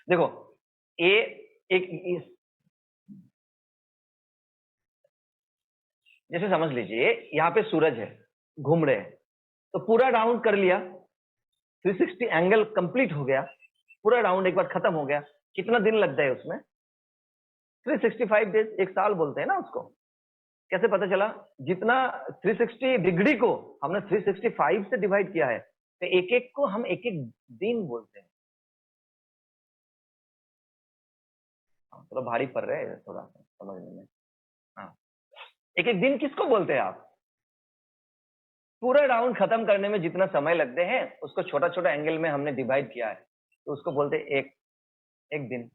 देखो ए एक जैसे समझ लीजिए यहाँ पे सूरज है, घूम रहे हैं, तो पूरा राउंड कर लिया, 360 एंगल कंप्लीट हो गया, पूरा राउंड एक बार खत्म हो गया। कितना दिन लगता है उसमें? 365 डेज, एक साल बोलते हैं ना उसको। कैसे पता चला? जितना 360 डिग्री को हमने 365 से डिवाइड किया है, तो एक एक को हम एक एक दिन बोलते हैं। थोड़ा भारी पड़ रहा है थोड़ा सा समझने में। हाँ, एक एक दिन किसको बोलते हैं आप? पूरा राउंड खत्म करने में जितना समय लगते हैं उसको छोटा छोटा एंगल में हमने डिवाइड किया है, तो उसको बोलते हैं एक एक दिन।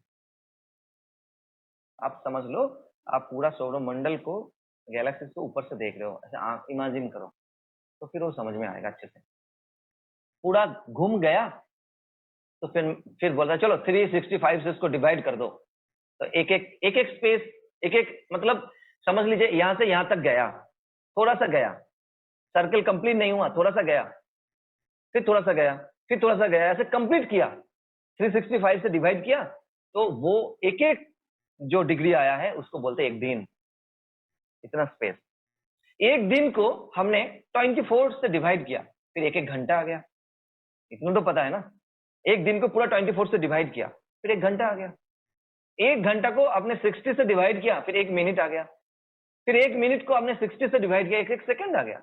आप समझ लो, आप पूरा सौरमंडल को, गैलेक्सीज को ऊपर से देख रहे हो, ऐसे आंख इमेजिन करो, तो फिर वो समझ में आएगा अच्छे से। पूरा घूम गया तो फिर बोल रहा है चलो 365 से इसको डिवाइड कर दो, तो एक एक स्पेस, एक एक मतलब समझ लीजिए यहां से यहां तक गया, थोड़ा सा गया, सर्कल कंप्लीट नहीं हुआ, थोड़ा सा गया, फिर थोड़ा सा गया, फिर थोड़ा सा गया, ऐसे कंप्लीट किया, 365 से डिवाइड किया, तो वो एक एक जो डिग्री आया है उसको बोलते हैं एक दिन। इतना स्पेस। एक दिन को हमने 24 से डिवाइड किया, फिर एक एक घंटा आ गया। इतना तो पता है ना, एक दिन को पूरा 24 से डिवाइड किया, फिर एक घंटा आ गया। एक घंटा को आपने 60 से डिवाइड किया, फिर एक मिनट आ गया। फिर एक मिनट को आपने 60 से डिवाइड किया, एक एक सेकंड आ गया।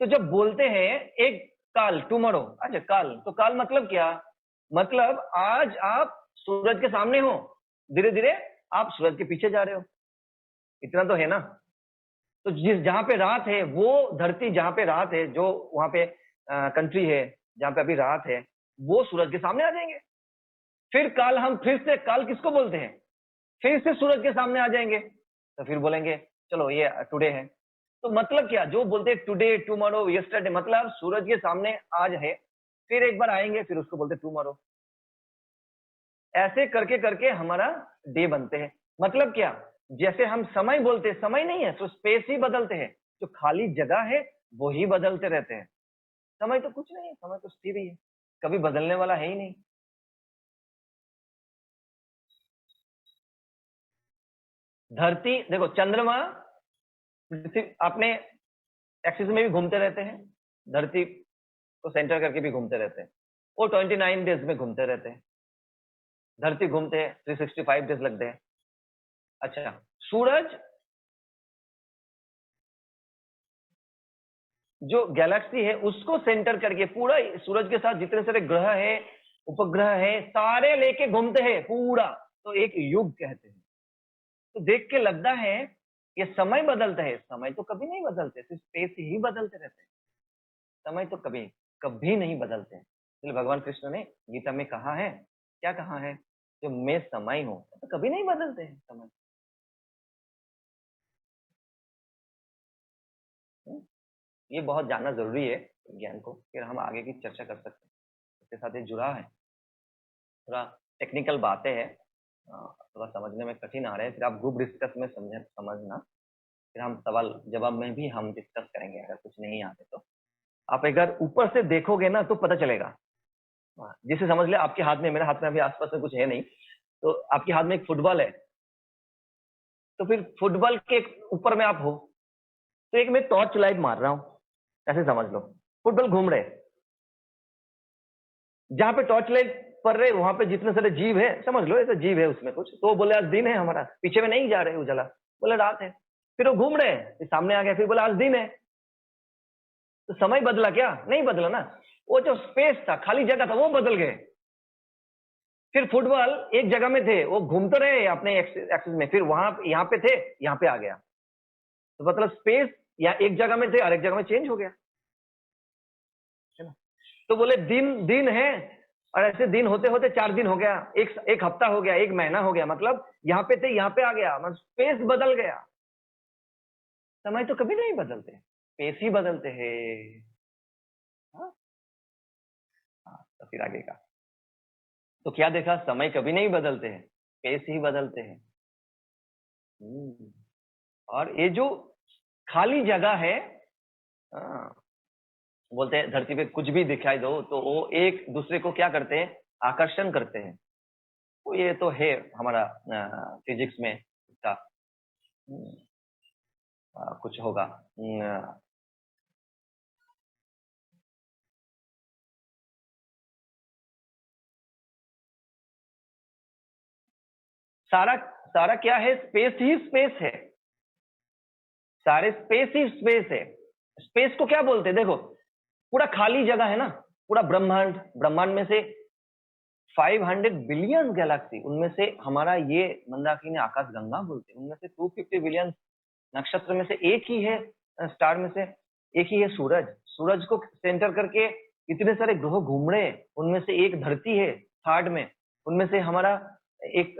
तो जब बोलते हैं एक काल, टुमारो, अच्छा काल, तो काल मतलब क्या? मतलब आज आप सूरज के सामने हो, धीरे धीरे आप सूरज के पीछे जा रहे हो। इतना तो है ना। तो जिस जहां पे रात है, वो धरती जहां पे रात है, जो वहां पे कंट्री है जहां पे अभी रात है, वो सूरज के सामने आ जाएंगे। फिर काल, हम फिर से काल किसको बोलते हैं? फिर से सूरज के सामने आ जाएंगे, तो फिर बोलेंगे चलो ये टुडे है। तो मतलब क्या, जो बोलते हैं टुडे, टुमारो, यस्टरडे, मतलब सूरज के सामने आज है, फिर एक बार आएंगे, फिर उसको बोलते हैं टुमारो। ऐसे करके करके हमारा डे बनते हैं। मतलब क्या, जैसे हम समय बोलते हैं, समय नहीं है तो स्पेस ही बदलते हैं, जो खाली जगह है वो ही बदलते रहते हैं। समय तो कुछ नहीं है, समय तो स्थिर ही है, कभी बदलने वाला है ही नहीं। धरती देखो, चंद्रमा पृथ्वी अपने एक्सिस में भी घूमते रहते हैं, धरती को सेंटर करके भी घूमते रहते हैं, वो 29 डेज में घूमते रहते हैं। धरती घूमते हैं 365 डेज लगते हैं। अच्छा, सूरज, जो गैलेक्सी है उसको सेंटर करके पूरा सूरज के साथ जितने सारे ग्रह है, उपग्रह है, सारे लेके घूमते हैं पूरा, तो एक युग कहते हैं। तो देख के लगता है ये समय बदलता है, समय तो कभी नहीं बदलते, सिर्फ स्पेस ही बदलते रहते हैं। समय तो कभी कभी नहीं बदलते हैं। इसलिए भगवान कृष्ण ने गीता में कहा है, क्या कहा है? जो मैं समय हूं, तो कभी नहीं बदलते हैं समय। ये बहुत जानना जरूरी है ज्ञान को, फिर हम आगे की चर्चा कर सकते हैं। इसके साथ ये जुड़ा है, थोड़ा टेक्निकल बातें हैं, थोड़ा समझने में कठिन आ रहे हैं, फिर आप ग्रुप डिस्कस में समझना, फिर हम सवाल जवाब में भी हम डिस्कस करेंगे, अगर कुछ नहीं आते तो। आप अगर ऊपर से देखोगे ना तो पता चलेगा। जिसे समझ ले आपके हाथ में, मेरे हाथ में अभी आसपास में कुछ है नहीं, तो आपके हाथ में एक फुटबॉल है, तो फिर फुटबॉल के ऊपर में आप हो, तो एक मैं टॉर्च लाइट मार रहा हूं, ऐसे समझ लो। फुटबॉल घूम रहे, जहां पे टॉर्च लाइट पड़ रहे वहां पे जितने सारे जीव है, समझ लो ऐसा जीव है उसमें कुछ, तो वो बोले आज दिन है हमारा, पीछे में नहीं जा रहे उजाला, बोले रात है। फिर वो घूम रहे हैं, फिर सामने आ गए, फिर बोला आज दिन है। तो समय बदला क्या? नहीं बदला ना, वो जो स्पेस था, खाली जगह था, वो बदल गए। फिर फुटबॉल एक जगह में थे, वो घूमते रहे अपने एक्सिस में, फिर वहां यहाँ पे थे, यहाँ पे आ गया, तो मतलब स्पेस या एक जगह में थे और एक जगह में चेंज हो गया, है ना। तो बोले दिन दिन है, और ऐसे दिन होते होते 4 दिन हो गया, एक हफ्ता हो गया, एक महीना हो गया, मतलब यहाँ पे थे यहाँ पे आ गया, मतलब स्पेस बदल गया। समय तो कभी नहीं बदलते, स्पेस ही बदलते हैं। हाँ, हाँ, तो फिर आगे का, तो क्या देखा, समय कभी नहीं बदलते हैं, स्पेस ही बदलते हैं। और ये जो खाली जगह है, हाँ, बोलते हैं धरती पे कुछ भी दिखाई दो तो वो एक दूसरे को क्या करते हैं, आकर्षण करते हैं। तो ये तो है हमारा फिजिक्स में इसका कुछ होगा। सारा सारा क्या है, स्पेस ही स्पेस है, सारे स्पेस ही स्पेस है। स्पेस को क्या बोलते हैं, देखो पूरा खाली जगह है ना, पूरा ब्रह्मांड, ब्रह्मांड में से 500 बिलियन गैलेक्सी, उनमें से हमारा ये मंदाकिनी आकाश गंगा बोलते हैं, उनमें से 250 बिलियन नक्षत्र में से एक ही है, स्टार में से एक ही है सूरज। सूरज को सेंटर करके इतने सारे ग्रह घूम रहे हैं, उनमें से एक धरती है थर्ड में, उनमें से हमारा एक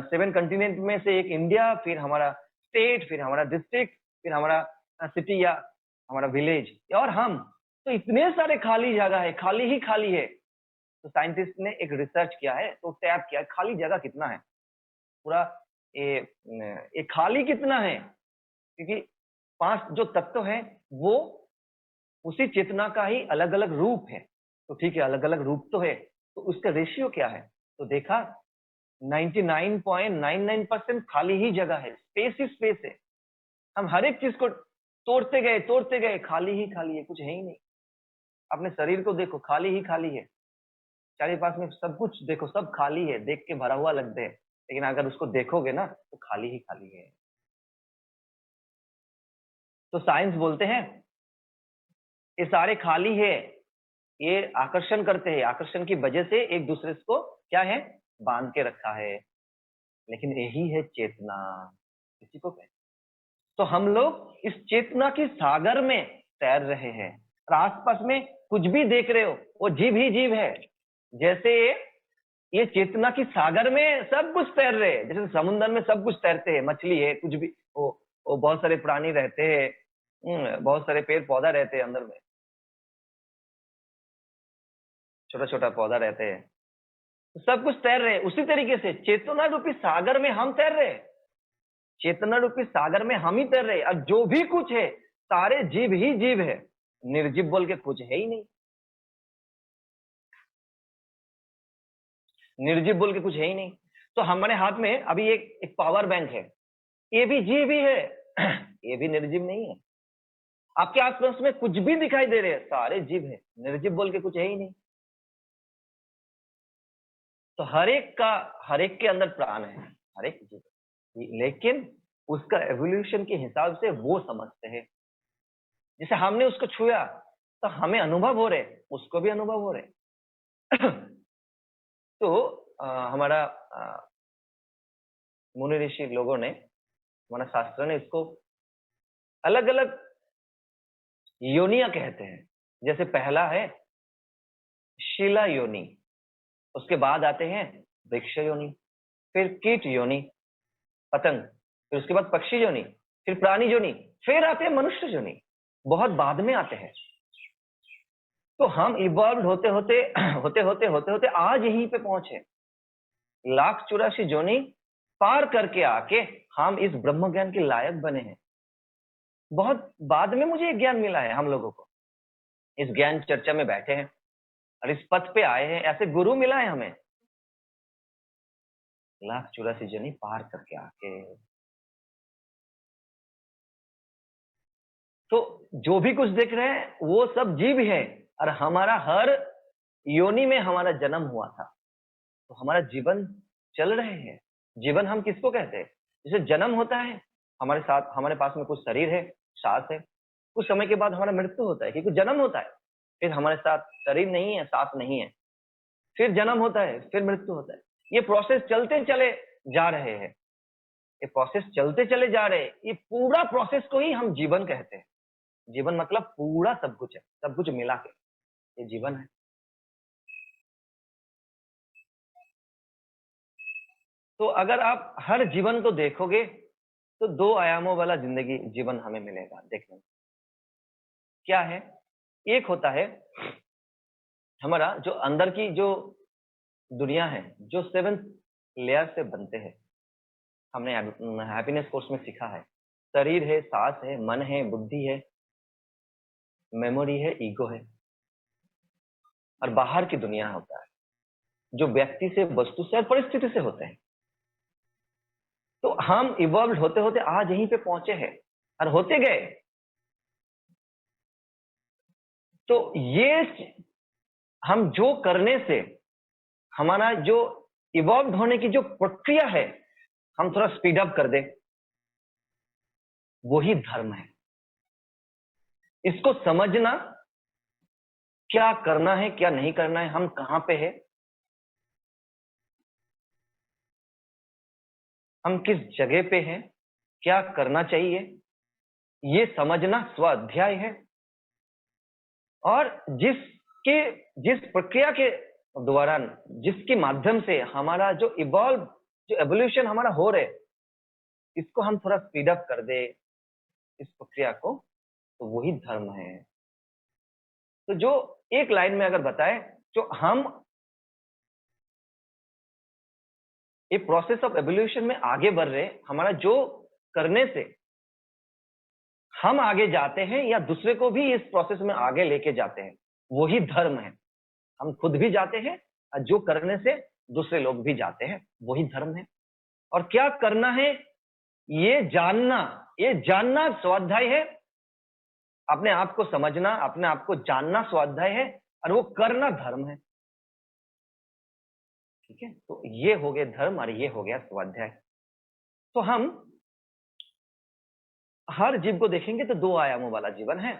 7 कंटिनेंट में से एक इंडिया, फिर हमारा स्टेट, फिर हमारा डिस्ट्रिक्ट, फिर हमारा सिटी या हमारा विलेज, और हम, तो इतने सारे खाली जगह है, खाली ही खाली है। तो साइंटिस्ट ने एक रिसर्च किया है, तो टैप किया खाली जगह कितना है, पूरा ये खाली कितना है, क्योंकि 5 जो तत्व है वो उसी चेतना का ही अलग अलग रूप है। तो ठीक है, अलग अलग रूप तो है, तो उसका रेशियो क्या है, तो देखा 99.99% खाली ही जगह है, स्पेस ही स्पेस है। हम हर एक चीज को तोड़ते गए, खाली ही खाली है, कुछ है ही नहीं। अपने शरीर को देखो, खाली ही खाली है, चारे पास में सब कुछ देखो, सब खाली है, देख के भरा हुआ लगता है, लेकिन अगर उसको देखोगे ना तो खाली ही खाली है। तो साइंस बोलते हैं ये सारे खाली है, ये आकर्षण करते हैं, आकर्षण की वजह से एक दूसरे को क्या है, बांध के रखा है, लेकिन यही है चेतना, इसी को कहते। तो हम लोग इस चेतना की सागर में तैर रहे हैं, और आसपास में कुछ भी देख रहे हो वो जीव ही जीव है। जैसे ये चेतना की सागर में सब कुछ तैर रहे हैं, जैसे समुद्र में सब कुछ तैरते हैं, मछली है, कुछ भी वो बहुत सारे प्राणी रहते हैं, बहुत सारे पेड़ पौधा रहते हैं अंदर में, छोटा छोटा पौधा रहते हैं, तो सब कुछ तैर रहे हैं। उसी तरीके से चेतना रूपी सागर में हम तैर रहे हैं, चेतना रूपी सागर में हम ही तैर रहे हैं, और जो भी कुछ है सारे जीव ही जीव है, निर्जीव बोल के कुछ है ही नहीं, निर्जीव बोल के कुछ है ही नहीं। तो हमारे हाथ में अभी एक पावर बैंक है, ये भी जीव ही है, ये भी निर्जीव नहीं है। आपके आसपास में कुछ भी दिखाई दे रहे हैं, सारे जीव है, निर्जीव बोल के कुछ है ही नहीं। तो हर एक के अंदर प्राण है, हर एक जीव, लेकिन उसका एवोल्यूशन के हिसाब से वो समझते हैं। जैसे हमने उसको छुआ तो हमें अनुभव हो रहे, उसको भी अनुभव हो रहे। तो हमारा मुनि ऋषि लोगों ने, हमारा शास्त्र ने इसको अलग अलग योनिया कहते हैं। जैसे पहला है शिला योनि, उसके बाद आते हैं वृक्ष योनि, फिर कीट योनि, पतंग, फिर उसके बाद पक्षी योनि, फिर प्राणी योनि, फिर आते हैं मनुष्य योनि, बहुत बाद में आते हैं। तो हम इवॉल्व होते होते आज यहीं पे पहुंचे, 1,84 योनि पार करके आके हम इस ब्रह्म ज्ञान के लायक बने हैं। बहुत बाद में मुझे ज्ञान मिला है, हम लोगों को इस ज्ञान चर्चा में बैठे हैं और इस पथ पे आए हैं, ऐसे गुरु मिला है हमें, 1,84 योनि पार करके आके। तो जो भी कुछ देख रहे हैं वो सब जीव है, और हमारा हर योनि में हमारा जन्म हुआ था, तो हमारा जीवन चल रहे हैं। जीवन हम किसको कहते हैं, जैसे जन्म होता है, हमारे साथ, हमारे पास में कुछ शरीर है, सांस है, कुछ समय के बाद हमारा मृत्यु होता है, क्योंकि जन्म होता है, फिर हमारे साथ शरीर नहीं है, सांस नहीं है, फिर जन्म होता है, फिर मृत्यु होता है। ये प्रोसेस चलते चले जा रहे हैं, ये प्रोसेस चलते चले जा रहे हैं, ये पूरा प्रोसेस को ही हम जीवन कहते हैं। जीवन मतलब पूरा सब कुछ है, सब कुछ मिला के ये जीवन है। तो अगर आप हर जीवन को देखोगे तो 2 आयामों वाला जिंदगी जीवन हमें मिलेगा देखने में। क्या है, एक होता है हमारा जो अंदर की जो दुनिया है, जो 7 लेयर से बनते हैं, हमने हैप्पीनेस कोर्स में सीखा है। शरीर है, सांस है, मन है, बुद्धि है, मेमोरी है, ईगो है, और बाहर की दुनिया होता है। जो व्यक्ति से, वस्तु से और परिस्थिति से होते हैं। तो हम इवॉल्व होते होते आज यहीं पे पहुंचे हैं और होते गए। तो ये हम जो करने से हमारा जो इवॉल्व होने की जो प्रक्रिया है, हम थोड़ा स्पीड अप कर दे, वही धर्म है। इसको समझना, क्या करना है क्या नहीं करना है, हम कहां पे है, हम किस जगह पे हैं, क्या करना चाहिए, ये समझना स्वाध्याय है। और जिस प्रक्रिया के दौरान, जिसके माध्यम से हमारा जो एवोल्यूशन हमारा हो रहे, इसको हम थोड़ा स्पीड अप कर दे इस प्रक्रिया को, तो वही धर्म है। तो जो एक लाइन में अगर बताए, जो हम ये प्रोसेस ऑफ एवोल्यूशन में आगे बढ़ रहे, हमारा जो करने से हम आगे जाते हैं या दूसरे को भी इस प्रोसेस में आगे लेके जाते हैं, वही धर्म है। हम खुद भी जाते हैं और जो करने से दूसरे लोग भी जाते हैं, वही धर्म है। और क्या करना है ये जानना स्वाध्याय है। अपने आप को समझना, अपने आप को जानना स्वाध्याय है, और वो करना धर्म है। ठीक है, तो ये हो गया धर्म और ये हो गया स्वाध्याय। तो हम हर जीव को देखेंगे तो 2 आयामों वाला जीवन है,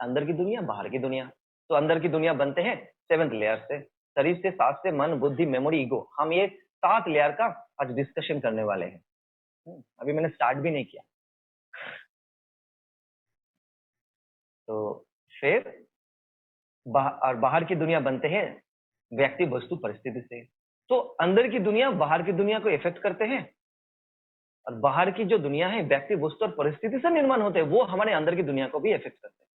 अंदर की दुनिया, बाहर की दुनिया। तो अंदर की दुनिया बनते हैं 7th लेयर से, शरीर से, सांस से, मन, बुद्धि, मेमोरी, ईगो। हम ये 7 लेयर का आज डिस्कशन करने वाले हैं। अभी मैंने स्टार्ट भी नहीं किया। तो फिर बाहर की दुनिया बनते हैं व्यक्ति, वस्तु, परिस्थिति से। तो अंदर की दुनिया बाहर की दुनिया को इफेक्ट करते हैं, और बाहर की जो दुनिया है व्यक्ति, वस्तु और परिस्थिति से निर्माण होते हैं, वो हमारे अंदर की दुनिया को भी इफेक्ट करते हैं।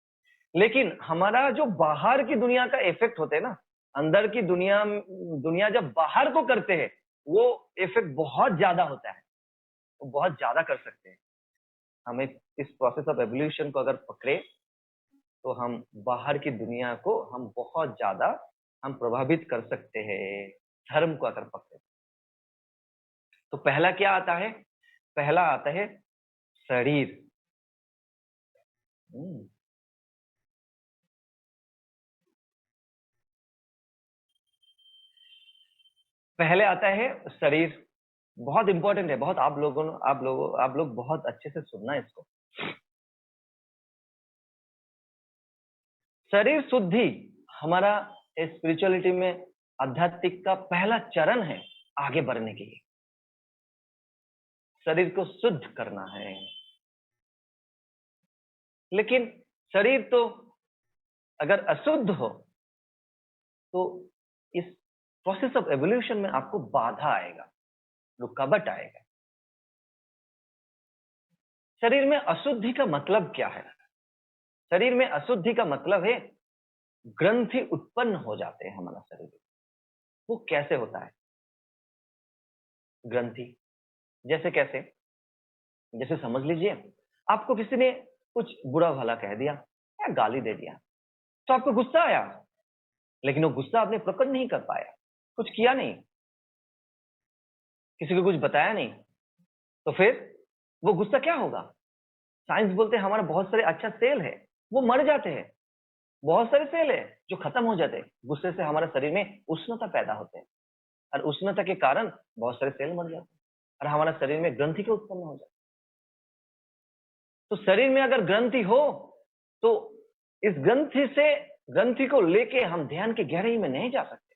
लेकिन हमारा जो बाहर की दुनिया का इफेक्ट होते हैं ना, अंदर की दुनिया जब बाहर को करते हैं, वो इफेक्ट बहुत ज्यादा होता है, वो बहुत ज्यादा कर सकते हैं। हमें इस प्रोसेस ऑफ एवोल्यूशन को अगर पकड़े, तो हम बाहर की दुनिया को हम बहुत ज्यादा हम प्रभावित कर सकते हैं, धर्म को अगर पकड़े। तो पहला क्या आता है? पहला आता है शरीर। पहले आता है शरीर। बहुत इंपॉर्टेंट है, बहुत। आप लोग बहुत अच्छे से सुनना इसको। शरीर शुद्धि हमारा स्पिरिचुअलिटी में आध्यात्मिक का पहला चरण है आगे बढ़ने के लिए। शरीर को शुद्ध करना है। लेकिन शरीर तो अगर अशुद्ध हो, तो इस प्रोसेस ऑफ एवोल्यूशन में आपको बाधा आएगा, रुकावट आएगा। शरीर में अशुद्धि का मतलब क्या है? शरीर में अशुद्धि का मतलब है ग्रंथि उत्पन्न हो जाते हैं हमारा शरीर। वो कैसे होता है ग्रंथि? जैसे कैसे? जैसे समझ लीजिए, आपको किसी ने कुछ बुरा भला कह दिया या गाली दे दिया, तो आपको गुस्सा आया, लेकिन वो गुस्सा आपने प्रकट नहीं कर पाया, कुछ किया नहीं, किसी को कुछ बताया नहीं, तो फिर वो गुस्सा क्या होगा? साइंस बोलते हैं हमारा बहुत सारे अच्छा सेल है, वो मर जाते हैं। बहुत सारे सेल है जो खत्म हो जाते हैं। गुस्से से हमारे शरीर में उष्णता पैदा होते हैं, और उष्णता के कारण बहुत सारे सेल मर जाते हैं, और हमारे शरीर में ग्रंथि के उत्पन्न हो जाते हैं। तो शरीर में अगर ग्रंथि हो, तो इस ग्रंथि को लेके हम ध्यान की गहराई में नहीं जा सकते।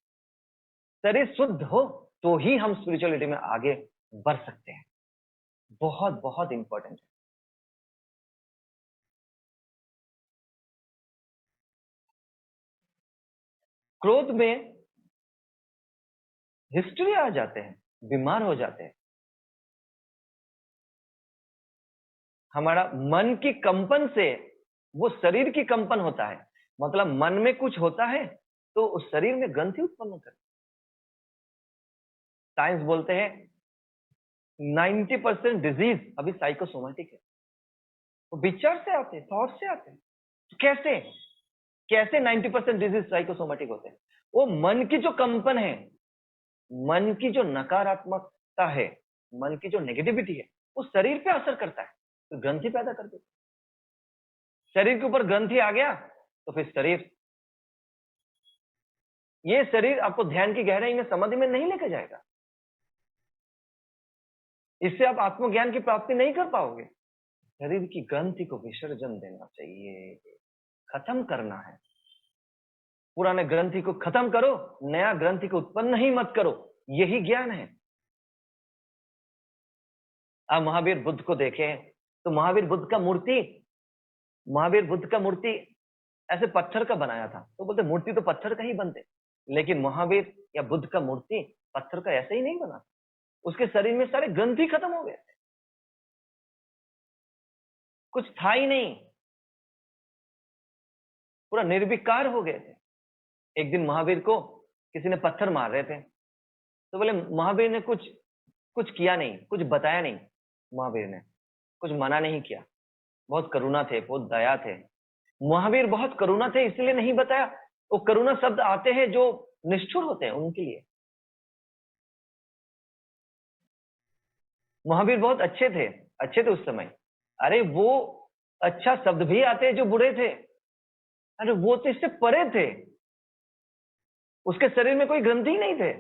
शरीर शुद्ध हो तो ही हम स्पिरिचुअलिटी में आगे बढ़ सकते हैं। बहुत बहुत इंपॉर्टेंट है। क्रोध में हिस्ट्री आ जाते हैं, बीमार हो जाते हैं। हमारा मन की कंपन से वो शरीर की कंपन होता है। मतलब मन में कुछ होता है तो उस शरीर में ग्रंथि उत्पन्न करती है। साइंस बोलते हैं 90% डिजीज अभी साइकोसोमेटिक है। वो विचार से आते हैं, थॉट से आते हैं। तो कैसे 90% डिजीज साइकोसोमेटिक होते हैं? वो मन की जो कंपन है, मन की जो नकारात्मकता है, मन की जो नेगेटिविटी है, वो शरीर पे असर करता है, तो ग्रंथि पैदा कर देता है। शरीर के ऊपर ग्रंथि आ गया तो फिर शरीर, ये शरीर आपको ध्यान की गहराई में, समाधि में नहीं लेके जाएगा। इससे आप आत्मज्ञान की प्राप्ति नहीं कर पाओगे। शरीर की ग्रंथि को विसर्जन देना चाहिए, खत्म करना है। पुराने ग्रंथि को खत्म करो, नया ग्रंथि को उत्पन्न ही मत करो, यही ज्ञान है। आप महावीर बुद्ध को देखें तो महावीर बुद्ध का मूर्ति ऐसे पत्थर का बनाया था, तो बोलते मूर्ति तो पत्थर का ही बनते, लेकिन महावीर या बुद्ध का मूर्ति पत्थर का ऐसे ही नहीं बना। उसके शरीर में सारे ग्रंथि खत्म हो गए थे, कुछ था ही नहीं, पूरा निर्विकार हो गए थे। एक दिन महावीर को किसी ने पत्थर मार रहे थे, तो बोले महावीर ने कुछ किया नहीं, कुछ बताया नहीं, महावीर ने कुछ मना नहीं किया, बहुत करुणा थे, बहुत दया थे। महावीर बहुत करुणा थे इसलिए नहीं बताया। वो करुणा शब्द आते हैं जो निष्ठुर होते हैं उनके लिए। महावीर बहुत अच्छे थे उस समय। अरे वो अच्छा शब्द भी आते हैं जो बुरे थे, अरे वो तो इससे परे थे। उसके शरीर में कोई ग्रंथि नहीं थे,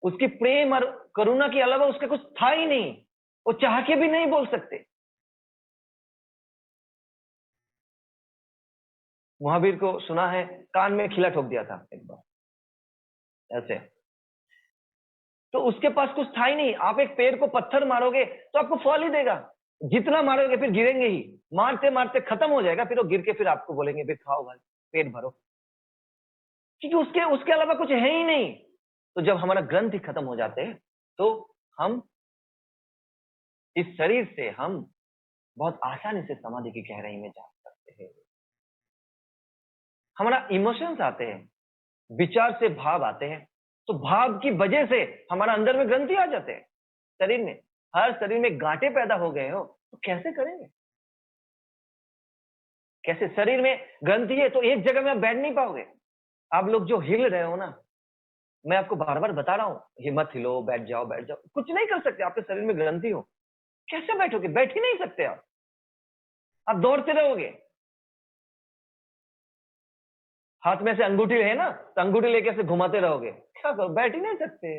उसकी प्रेम और करुणा के अलावा उसका कुछ था ही नहीं, वो चाह के भी नहीं बोल सकते। महावीर को सुना है कान में खिला ठोक दिया था एक बार ऐसे, तो उसके पास कुछ था ही नहीं। आप एक पेड़ को पत्थर मारोगे तो आपको फल ही देगा, जितना मारोगे फिर गिरेंगे ही, मारते मारते खत्म हो जाएगा, फिर वो गिर के फिर आपको बोलेंगे फिर खाओ भाई, पेट भरो, क्योंकि उसके अलावा कुछ है ही नहीं। तो जब हमारा ग्रंथि खत्म हो जाते हैं तो हम इस शरीर से हम बहुत आसानी से समाधि की गहराई में जा सकते हैं। हमारा इमोशंस आते हैं, विचार से भाव आते हैं, तो भाव की वजह से हमारा अंदर में ग्रंथि आ जाते हैं। शरीर में, हर शरीर में गांठें पैदा हो गए हो तो कैसे करेंगे? कैसे? शरीर में ग्रंथि है तो एक जगह में आप बैठ नहीं पाओगे। आप लोग जो हिल रहे हो ना, मैं आपको बार बार बता रहा हूं, हिम्मत हिलो, बैठ जाओ, कुछ नहीं कर सकते। आपके शरीर में ग्रंथि हो, कैसे बैठोगे? बैठ ही नहीं सकते आप दौड़ते रहोगे। हाथ में से अंगूठी है ना, तो अंगूठी लेके ऐसे घुमाते रहोगे, क्या करो? बैठ ही नहीं सकते।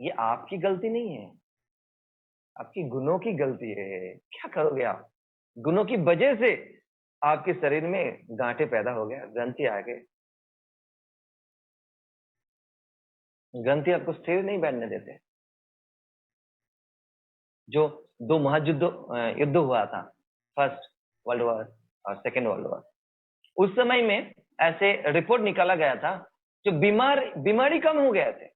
ये आपकी गलती नहीं है, आपकी गुणों की गलती है। क्या करोगे आप? गुणों की वजह से आपके शरीर में गांठे पैदा हो गया, ग्रंथि आ गए। ग्रंथि आपको स्थिर नहीं बैठने देते। जो दो महायुद्ध युद्ध हुआ था, फर्स्ट वर्ल्ड वॉर और सेकेंड वर्ल्ड वॉर, उस समय में ऐसे रिपोर्ट निकाला गया था, जो बीमारी कम हो गए थे।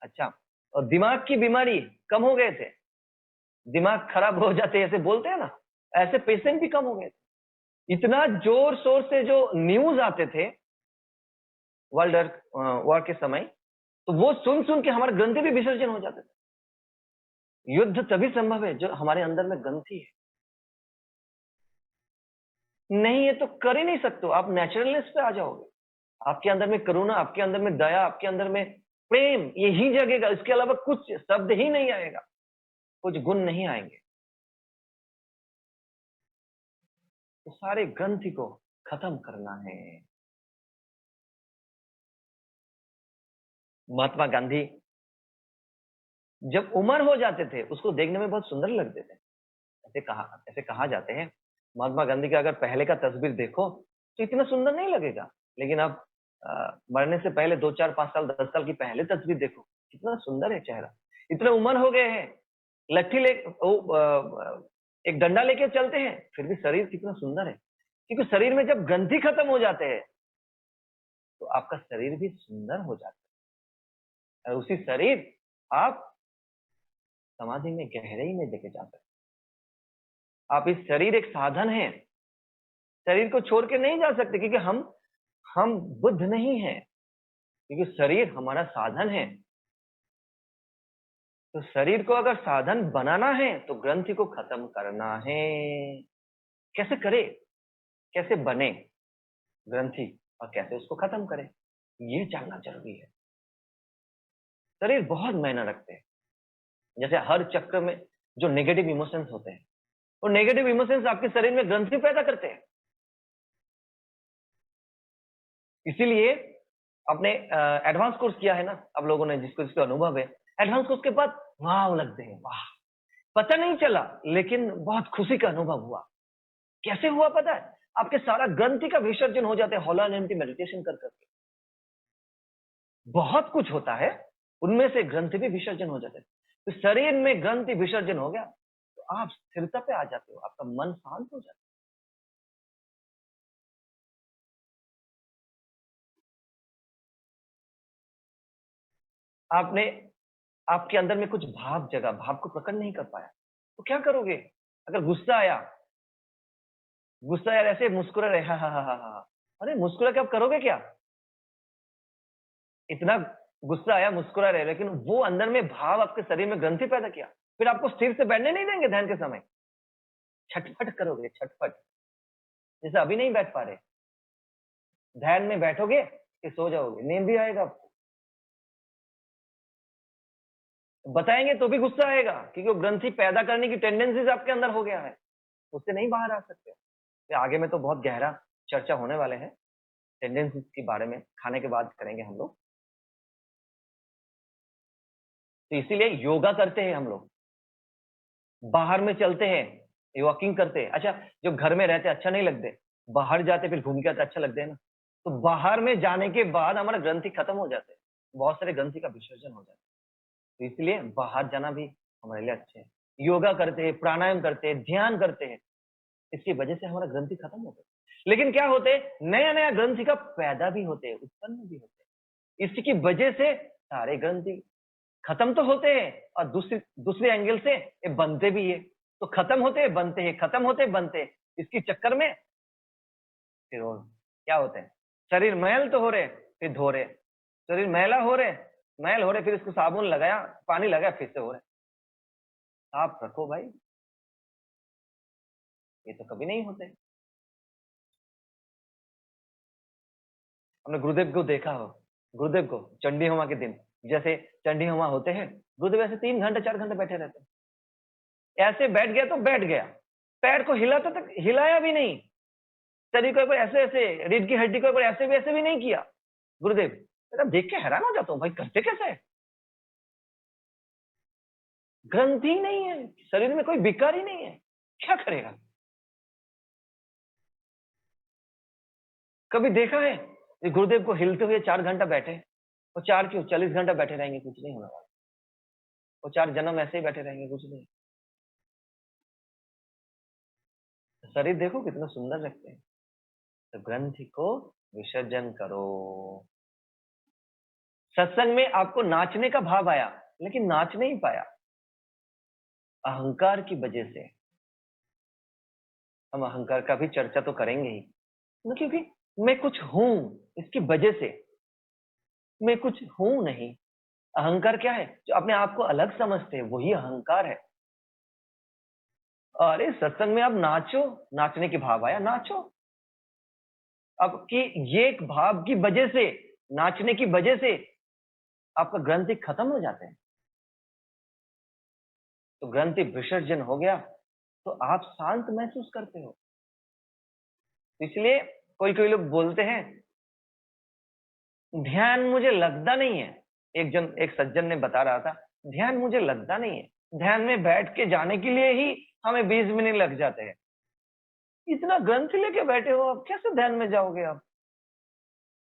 अच्छा, और दिमाग की बीमारी कम हो गए थे, दिमाग खराब हो जाते ऐसे बोलते हैं ना, ऐसे पेशेंट भी कम हो गए थे। इतना जोर शोर से जो न्यूज आते थे वर्ल्ड वॉर के समय, तो वो सुन सुन के हमारे ग्रंथि भी विसर्जन हो जाते थे। युद्ध तभी संभव है जो हमारे अंदर में ग्रंथि है। नहीं है तो कर ही नहीं सकते हो। आप नेचुरलनेस पे आ जाओगे, आपके अंदर में करुणा, आपके अंदर में दया, आपके अंदर में प्रेम, यही जगेगा। इसके अलावा कुछ शब्द ही नहीं आएगा, कुछ गुण नहीं आएंगे। तो सारे ग्रंथि को खत्म करना है। महात्मा गांधी जब उम्र हो जाते थे, उसको देखने में बहुत सुंदर लगते थे। ऐसे कहा जाते हैं, महात्मा गांधी का अगर पहले का तस्वीर देखो तो इतना सुंदर नहीं लगेगा, लेकिन आप मरने से पहले 2, 4, 5 साल, 10 साल की पहले तस्वीर देखो, कितना सुंदर है चेहरा। इतने उम्र हो गए हैं, लट्ठी ले एक डंडा लेके चलते हैं, फिर भी शरीर कितना सुंदर है। क्योंकि शरीर में जब ग्रंथि खत्म हो जाते हैं तो आपका शरीर भी सुंदर हो जाता है, और उसी शरीर आप समाधि में गहराई में लेके जा सकते। आप इस शरीर एक साधन है, शरीर को छोड़ के नहीं जा सकते, क्योंकि हम बुद्ध नहीं है, क्योंकि शरीर हमारा साधन है। तो शरीर को अगर साधन बनाना है तो ग्रंथि को खत्म करना है। कैसे करे, कैसे बने ग्रंथि और कैसे उसको खत्म करें, ये जानना जरूरी है। शरीर बहुत मेहनत रखते हैं। जैसे हर चक्र में जो नेगेटिव इमोशंस होते हैं, वो नेगेटिव इमोशंस आपके शरीर में ग्रंथि पैदा करते हैं। इसीलिए आपने एडवांस कोर्स किया है ना, आप लोगों ने, जिसको अनुभव है, एडवांस कोर्स के बाद वाह लगते हैं, वाह, पता नहीं चला लेकिन बहुत खुशी का अनुभव हुआ। कैसे हुआ पता है? आपके सारा ग्रंथि का विसर्जन हो जाता है हॉलो एंड एम्प्टी मेडिटेशन कर करके। बहुत कुछ होता है, उनमें से ग्रंथि भी विसर्जन हो जाता है। तो शरीर में ग्रंथि विसर्जन हो गया तो आप स्थिरता पे आ जाते हो, आपका मन शांत हो जाता है। आपने आपके अंदर में कुछ भाव जगा, भाव को प्रकट नहीं कर पाया, तो क्या करोगे? अगर गुस्सा आया, गुस्सा यार ऐसे मुस्कुरा रहे, हा हा हा हा हा, अरे मुस्कुरा के आप करोगे क्या? इतना गुस्सा आया, मुस्कुरा रहे, लेकिन वो अंदर में भाव आपके शरीर में ग्रंथि पैदा किया, फिर आपको स्थिर से बैठने नहीं देंगे ध्यान के समय। छटपट करोगे, छटपट, जैसे अभी नहीं बैठ पा रहे, ध्यान में बैठोगे कि सो जाओगे, नींद भी आएगा आपको, बताएंगे तो भी गुस्सा आएगा, क्योंकि वो ग्रंथि पैदा करने की टेंडेंसीज आपके अंदर हो गया है, उससे नहीं बाहर आ सकते। तो आगे में तो बहुत गहरा चर्चा होने वाले हैं टेंडेंसीज के बारे में, खाने के बाद करेंगे हम लोग। तो इसीलिए योगा करते हैं हम लोग, बाहर में चलते हैं, वॉकिंग करते हैं। अच्छा, जो घर में रहते अच्छा नहीं लगते, बाहर जाते फिर घूम के आते अच्छा लगते हैं ना। तो बाहर में जाने के बाद हमारा ग्रंथि खत्म हो जाते हैं, बहुत सारे ग्रंथि का विसर्जन हो जाता है। तो इसलिए बाहर जाना भी हमारे लिए अच्छे है। योगा करते हैं, प्राणायाम करते हैं, ध्यान करते हैं, इसकी वजह से हमारा ग्रंथि खत्म होता है। लेकिन क्या होते हैं, नया नया ग्रंथि का पैदा भी होते हैं, उत्पन्न भी होते हैं। इसकी वजह से सारे ग्रंथि खत्म तो होते हैं और दूसरे दूसरे एंगल से ये बनते भी है। तो खत्म होते हैं, बनते हैं, खत्म होते हैं, बनते हैं। इसके चक्कर में फिर और क्या होते हैं, शरीर मैल तो हो रहे, फिर धो रहे, शरीर मैला हो रहे, मैल हो रहे, फिर इसको साबुन लगाया, पानी लगाया, फिर से हो रहे। साफ रखो भाई, ये तो कभी नहीं होते। हमने गुरुदेव को देखा हो, गुरुदेव को चंडी होमा के दिन, जैसे चंडी होमा होते हैं, गुरुदेव ऐसे 3 घंटे 4 घंटे बैठे रहते हैं। ऐसे बैठ गया तो बैठ गया, पैर को हिलाता तक हिलाया भी नहीं, शरीर को एक बार ऐसे ऐसे, रीढ़ की हड्डी को एक बार ऐसे भी नहीं किया। गुरुदेव, मैं देख के हैरान हो जाता हूँ, भाई करते कैसे है? ग्रंथि नहीं है शरीर में, कोई विकार ही नहीं है, क्या करेगा? कभी देखा है ये गुरुदेव को हिलते हुए 4 घंटा बैठे? वो 4 क्यों, 40 घंटा बैठे रहेंगे, कुछ नहीं होने वाला। वो 4 जन्म ऐसे ही बैठे रहेंगे, कुछ नहीं। शरीर देखो कितना सुंदर रखते हैं। तो ग्रंथि को विसर्जन करो। सत्संग में आपको नाचने का भाव आया, लेकिन नाच नहीं पाया, अहंकार की वजह से। हम अहंकार का भी चर्चा तो करेंगे ही, क्योंकि मैं कुछ हूं, इसकी वजह से मैं कुछ हूं नहीं। अहंकार क्या है? जो अपने आप को अलग समझते हैं, वही अहंकार है। अरे सत्संग में आप नाचो, नाचने की भाव आया, नाचो। अब कि ये एक भाव की वजह से, नाचने की वजह से आपका ग्रंथि खत्म हो जाते हैं। तो ग्रंथि विसर्जन हो गया तो आप शांत महसूस करते हो। इसलिए कोई कोई लोग बोलते हैं ध्यान मुझे लगता नहीं है। एक सज्जन ने बता रहा था, ध्यान मुझे लगता नहीं है, ध्यान में बैठ के जाने के लिए ही हमें 20 मिनट लग जाते हैं। इतना ग्रंथ लेके बैठे हो, आप कैसे ध्यान में जाओगे आप?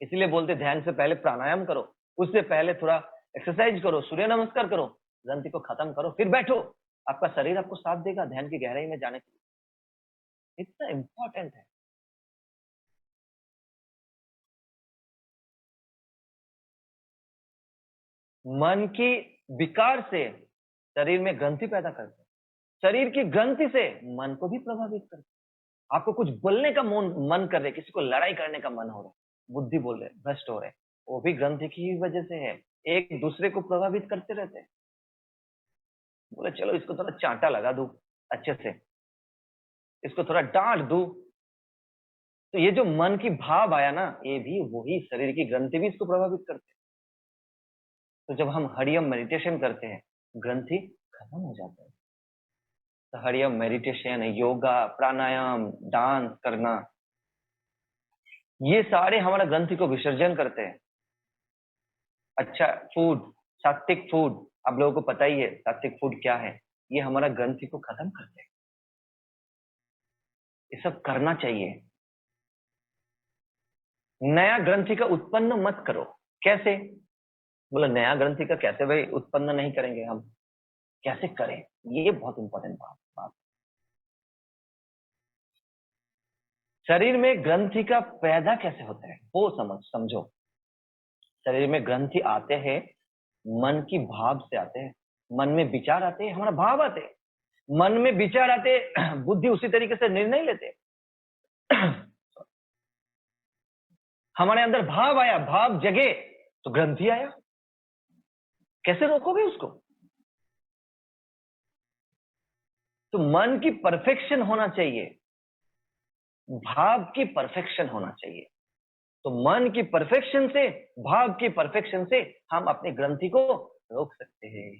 इसलिए बोलते ध्यान से पहले प्राणायाम करो, उससे पहले थोड़ा एक्सरसाइज करो, सूर्य नमस्कार करो, ग्रंथि को खत्म करो, फिर बैठो। आपका शरीर आपको साथ देगा ध्यान की गहराई में जाने के लिए। इतना इंपॉर्टेंट है। मन की विकार से शरीर में ग्रंथि पैदा करते हैं, शरीर की ग्रंथि से मन को भी प्रभावित करते हैं। आपको कुछ बोलने का मन कर रहे, किसी को लड़ाई करने का मन हो रहा है, बुद्धि बोल रहे, भ्रष्ट हो रहे, वो भी ग्रंथि की ही वजह से है। एक दूसरे को प्रभावित करते रहते हैं। बोले चलो इसको थोड़ा चांटा लगा दूं अच्छे से, इसको थोड़ा डांट दूं, तो ये जो मन की भाव आया ना, ये भी वही शरीर की ग्रंथि भी इसको प्रभावित करते हैं। तो जब हम हरियम मेडिटेशन करते हैं, ग्रंथि खत्म हो जाता है। तो हरियम मेडिटेशन, योगा, प्राणायाम, डांस करना, ये सारे हमारा ग्रंथि को विसर्जन करते हैं। अच्छा फूड, सात्विक फूड, आप लोगों को पता ही है सात्विक फूड क्या है। ये हमारा ग्रंथि को खत्म करते हैं। ये सब करना चाहिए। नया ग्रंथि का उत्पन्न मत करो। कैसे? बोला नया ग्रंथि का कैसे भाई उत्पन्न नहीं करेंगे हम, कैसे करें? ये बहुत इंपॉर्टेंट बात। शरीर में ग्रंथि का पैदा कैसे होता है वो समझो। शरीर में ग्रंथि आते हैं, मन की भाव से आते हैं। मन में विचार आते हैं, हमारा भाव आते हैं। मन में विचार आते, बुद्धि उसी तरीके से निर्णय लेते। हमारे अंदर भाव आया, भाव जगे तो ग्रंथि आया। कैसे रोकोगे उसको? तो मन की परफेक्शन होना चाहिए, भाव की परफेक्शन होना चाहिए। तो मन की परफेक्शन से, भाव की परफेक्शन से हम अपने ग्रंथि को रोक सकते हैं।